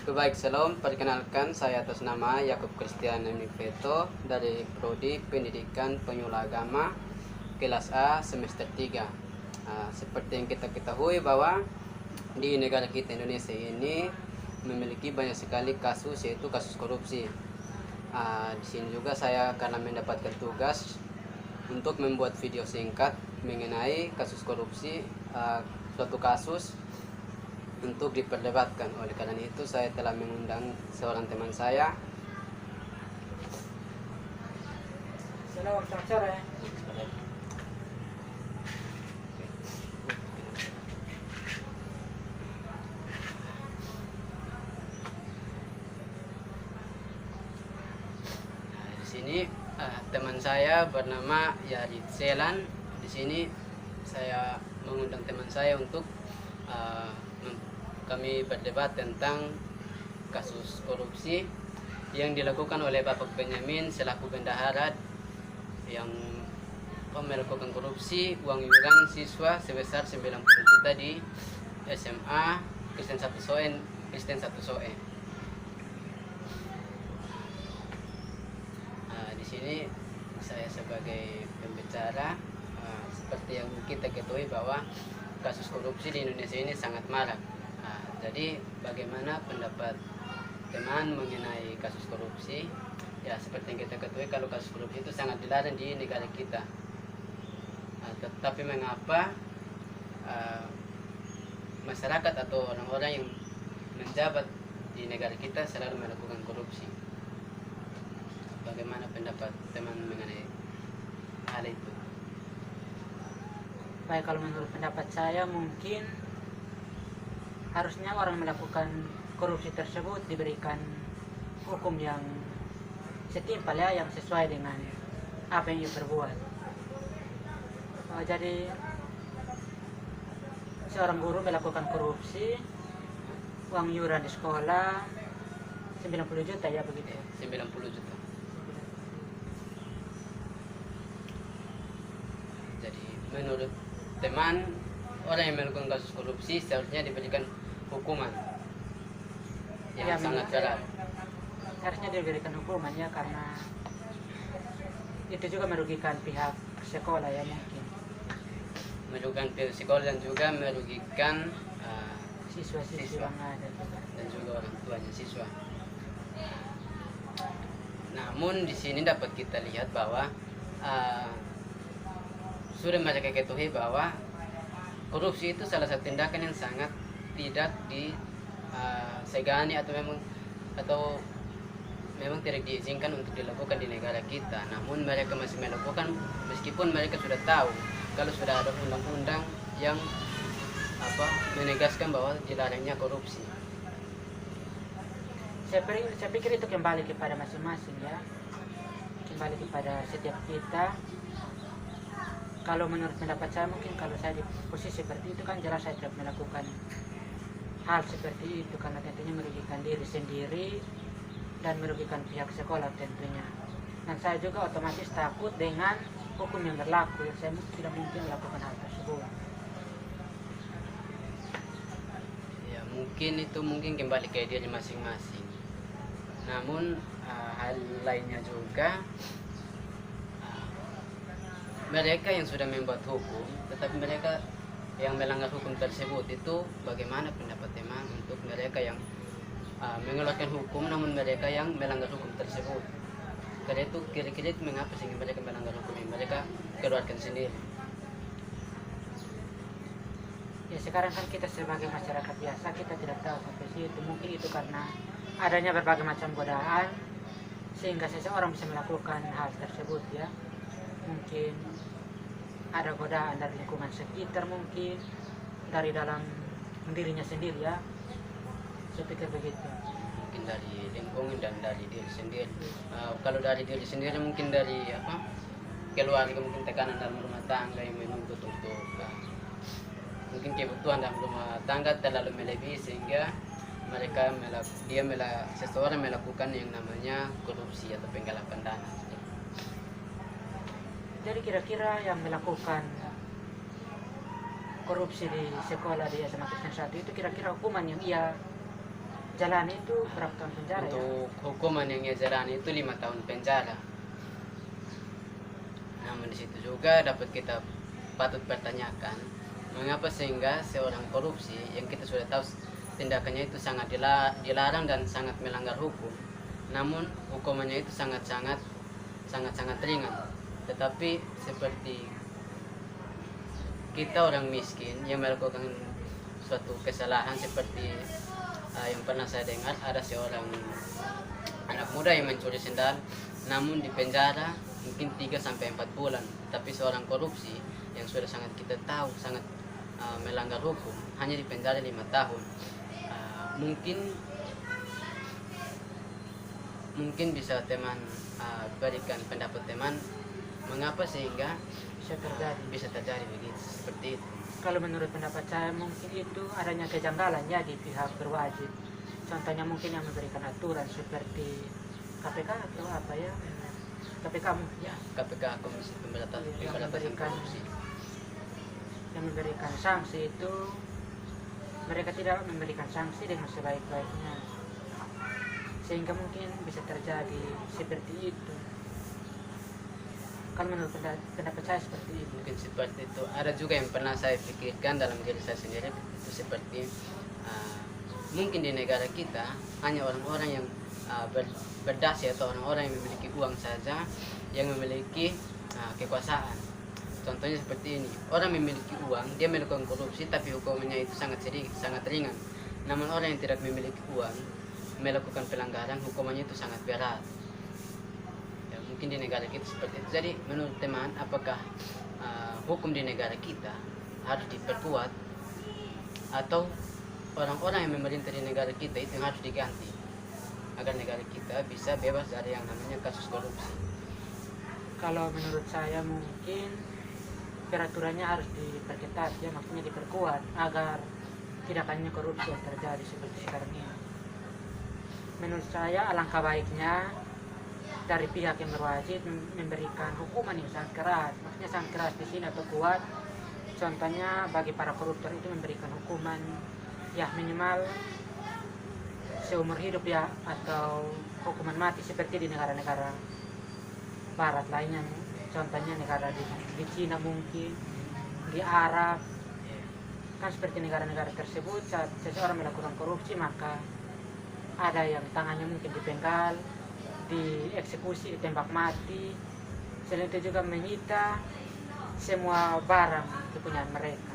Baik, Shalom. Perkenalkan, saya atas nama Yakub Christian Veto dari Prodi Pendidikan Penyuluh Agama kelas A semester 3. Seperti yang kita ketahui bahwa di negara kita Indonesia ini memiliki banyak sekali kasus, yaitu kasus korupsi. Di sini juga saya karena mendapatkan tugas untuk membuat video singkat mengenai kasus korupsi, suatu kasus untuk diperdebatkan. Oleh karena itu saya telah mengundang seorang teman saya. Selamat sore. Di sini teman saya bernama Yarid Selan. Di sini saya mengundang teman saya untuk kami berdebat tentang kasus korupsi yang dilakukan oleh Bapak Benyamin selaku bendahara yang melakukan korupsi uang iuran siswa sebesar 90 juta di SMA Kristen 1 Soe. Di sini saya sebagai pembicara, seperti yang kita ketahui bahwa kasus korupsi di Indonesia ini sangat marak. Jadi bagaimana pendapat teman mengenai kasus korupsi? Ya, seperti yang kita ketahui kalau kasus korupsi itu sangat dilarang di negara kita. Tetapi mengapa masyarakat atau orang-orang yang menjabat di negara kita selalu melakukan korupsi? Bagaimana pendapat teman mengenai hal itu? Baik, kalau menurut pendapat saya mungkin harusnya orang melakukan korupsi tersebut diberikan hukum yang setimpal ya, yang sesuai dengan apa yang ia perbuat. Jadi seorang guru melakukan korupsi uang iuran di sekolah 90 juta ya begitu. 90 juta. Jadi menurut teman, orang yang melakukan kasus korupsi seharusnya diberikan hukuman yang Ya, sangat berat. Harusnya diberikan hukuman ya, karena itu juga merugikan pihak sekolah ya, mungkin Merugikan pihak sekolah dan juga merugikan siswa-siswa yang ada juga. dan juga orang tuanya siswa. Namun di sini dapat kita lihat bahwa sudah mereka ketahui bahwa korupsi itu salah satu tindakan yang sangat tidak disegani atau memang tidak diizinkan untuk dilakukan di negara kita. Namun mereka masih melakukan meskipun mereka sudah tahu kalau sudah ada undang-undang yang menegaskan bahwa dilarangnya korupsi. Saya pikir itu kembali kepada masing-masing ya, kembali kepada setiap kita. Kalau menurut pendapat saya, mungkin kalau saya di posisi seperti itu kan jelas saya tidak melakukan hal seperti itu, karena tentunya merugikan diri sendiri dan merugikan pihak sekolah tentunya. Dan saya juga otomatis takut dengan hukum yang berlaku, yang saya tidak mungkin melakukan hal tersebut. Ya, mungkin itu kembali ke diri masing-masing. Namun hal lainnya juga, mereka yang sudah membuat hukum, tetapi mereka yang melanggar hukum tersebut itu bagaimana pendapat teman untuk mereka yang mengeluarkan hukum namun mereka yang melanggar hukum tersebut? Karena itu kira-kira itu mengapa sehingga mereka melanggar hukum yang mereka keluarkan sendiri? Ya, sekarang kan kita sebagai masyarakat biasa kita tidak tahu sampai situ. Mungkin itu karena adanya berbagai macam godaan sehingga seseorang bisa melakukan hal tersebut ya. Mungkin ada godaan dari lingkungan sekitar, mungkin dari dalam dirinya sendiri ya. Saya pikir begitu. Mungkin dari lingkungan dan dari diri sendiri. Kalau dari diri sendiri mungkin dari keluarga, mungkin tekanan dalam rumah tangga yang menuntut untuk mungkin kebutuhan dalam rumah tangga terlalu melebihi sehingga seseorang melakukan yang namanya korupsi atau penggalakan dana. Jadi kira-kira yang melakukan korupsi di sekolah di SMA Kristen 1 itu kira-kira hukuman yang ia jalani itu berapa tahun penjara ya? Untuk hukuman yang ia jalani itu 5 tahun penjara. Namun di situ juga dapat kita patut pertanyakan, mengapa sehingga seorang korupsi yang kita sudah tahu tindakannya itu sangat dilarang dan sangat melanggar hukum, namun hukumannya itu sangat-sangat ringan. Tetapi seperti kita orang miskin yang melakukan suatu kesalahan seperti yang pernah saya dengar, ada seorang anak muda yang mencuri sendal namun di penjara mungkin 3-4 bulan. Tapi seorang korupsi yang sudah sangat kita tahu sangat melanggar hukum hanya di penjara 5 tahun. Mungkin bisa teman berikan pendapat teman mengapa sehingga bisa terjadi begitu seperti itu. Kalau menurut pendapat saya mungkin itu adanya kejanggalan ya di pihak berwajib. Contohnya mungkin yang memberikan aturan seperti KPK atau apa ya, KPK ya, KPK, Komisi Pemberantasan Korupsi, yang memberikan sanksi itu mereka tidak memberikan sanksi dengan sebaik-baiknya, sehingga mungkin bisa terjadi seperti itu. Kan menurut pendapat saya seperti itu. Mungkin seperti itu. Ada juga yang pernah saya pikirkan dalam diri saya sendiri, itu seperti mungkin di negara kita hanya orang-orang yang berdasi atau orang-orang yang memiliki uang saja yang memiliki kekuasaan. Contohnya seperti ini, orang memiliki uang, dia melakukan korupsi tapi hukumannya itu sangat ringan. Namun orang yang tidak memiliki uang melakukan pelanggaran, hukumannya itu sangat berat. Ya, mungkin di negara kita seperti itu. Jadi menurut teman, apakah hukum di negara kita harus diperkuat atau orang-orang yang memerintah di negara kita itu yang harus diganti agar negara kita bisa bebas dari yang namanya kasus korupsi? Kalau menurut saya mungkin peraturannya harus diperketat ya, maksudnya diperkuat agar tidak hanya korupsi yang terjadi seperti sekarang ini. Menurut saya alangkah baiknya dari pihak yang berwajib memberikan hukuman yang sangat keras, maksudnya sangat keras di sini atau kuat. Contohnya bagi para koruptor itu memberikan hukuman ya minimal seumur hidup ya, atau hukuman mati seperti di negara-negara barat lainnya. Contohnya negara di Cina, mungkin di Arab, kan seperti negara-negara tersebut saat seseorang melakukan korupsi maka ada yang tangannya mungkin dipenggal, dieksekusi, ditembak mati. Selain itu juga menyita semua barang kepunyaan mereka.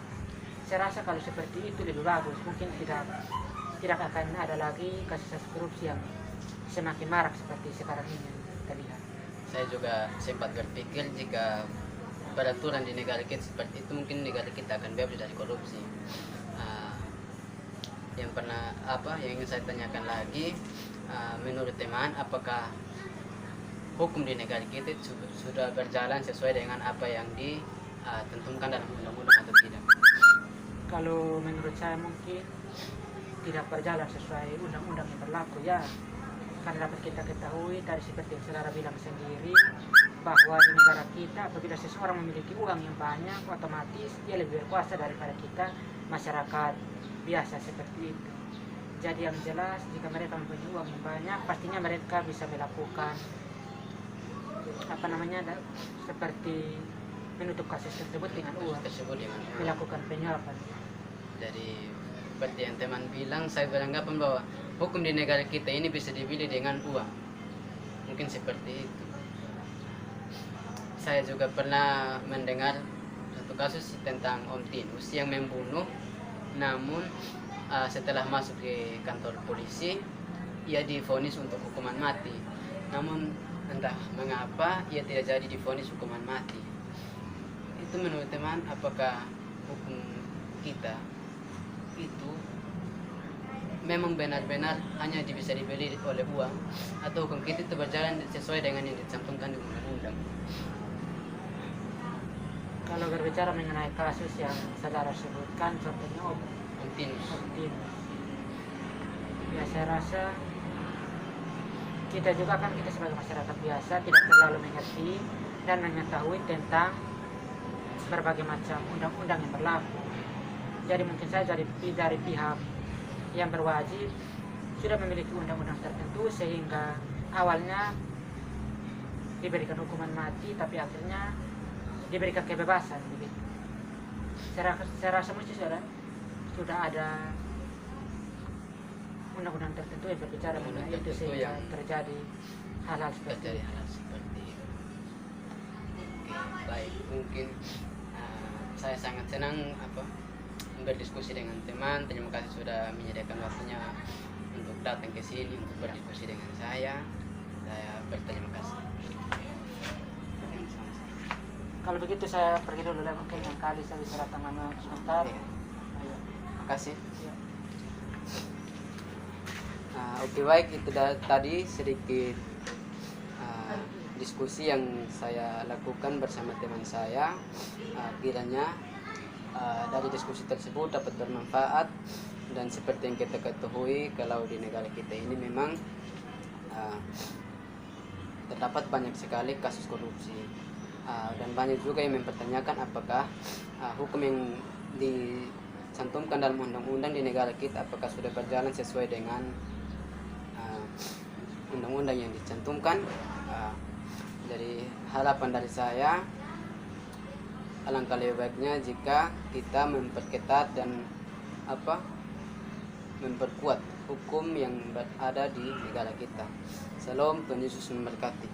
Saya rasa kalau seperti itu lebih bagus, mungkin tidak akan ada lagi kasus korupsi yang semakin marak seperti sekarang ini terlihat. Saya juga sempat berpikir jika peraturan di negara kita seperti itu, mungkin negara kita akan bebas dari korupsi. Yang ingin saya tanyakan lagi, menurut teman, apakah hukum di negara kita sudah berjalan sesuai dengan apa yang ditentukan dalam undang-undang atau tidak? Kalau menurut saya mungkin tidak berjalan sesuai undang-undang yang berlaku ya, karena dapat kita ketahui tadi seperti yang saudara bilang sendiri bahwa di negara kita apabila seseorang memiliki uang yang banyak otomatis dia lebih berkuasa daripada kita masyarakat biasa seperti itu. Jadi yang jelas jika mereka mempunyai uang yang banyak pastinya mereka bisa melakukan seperti menutup kasus tersebut dengan uang, melakukan penyuapan. Jadi seperti yang teman bilang, saya beranggapan bahwa hukum di negara kita ini bisa dibeli dengan uang. Mungkin seperti itu. Saya juga pernah mendengar satu kasus tentang Om Tinus yang membunuh, namun setelah masuk ke kantor polisi ia divonis untuk hukuman mati. Namun entah mengapa ia tidak jadi divonis hukuman mati. Itu menurut teman, apakah hukum kita itu memang benar-benar hanya bisa dibeli oleh uang, atau hukum kita itu berjalan sesuai dengan yang dicantumkan di undang-undang? Kalau berbicara mengenai kasus yang saudara sebutkan, contohnya Om Tinus, ya saya rasa kita juga kan, kita sebagai masyarakat biasa tidak terlalu mengerti dan mengetahui tentang berbagai macam undang-undang yang berlaku. Jadi mungkin saya dari pihak yang berwajib sudah memiliki undang-undang tertentu sehingga awalnya diberikan hukuman mati tapi akhirnya diberikan kebebasan begitu. Saya rasa mesti sudah ada undang-undang tertentu yang berbicara mengenai itu sehingga terjadi hal-hal seperti itu. Oke, baik, mungkin saya sangat senang berdiskusi dengan teman. Terima kasih sudah menyediakan waktunya untuk datang ke sini untuk berdiskusi dengan saya. Saya berterima kasih. Kalau begitu saya pergi dulu lah, mungkin yang kali saya bisa datang sebentar. Iya. Ayo. Makasih. Iya. Oke, baik, itu tadi sedikit diskusi yang saya lakukan bersama teman saya. Kiranya dari diskusi tersebut dapat bermanfaat, dan seperti yang kita ketahui kalau di negara kita ini memang terdapat banyak sekali kasus korupsi, dan banyak juga yang mempertanyakan apakah hukum yang dicantumkan dalam undang-undang di negara kita apakah sudah berjalan sesuai dengan undang-undang yang dicantumkan. Dari harapan dari saya, alangkah lebih baiknya jika kita memperketat dan memperkuat hukum yang ada di negara kita. Salam, Tuhan Yesus memberkati.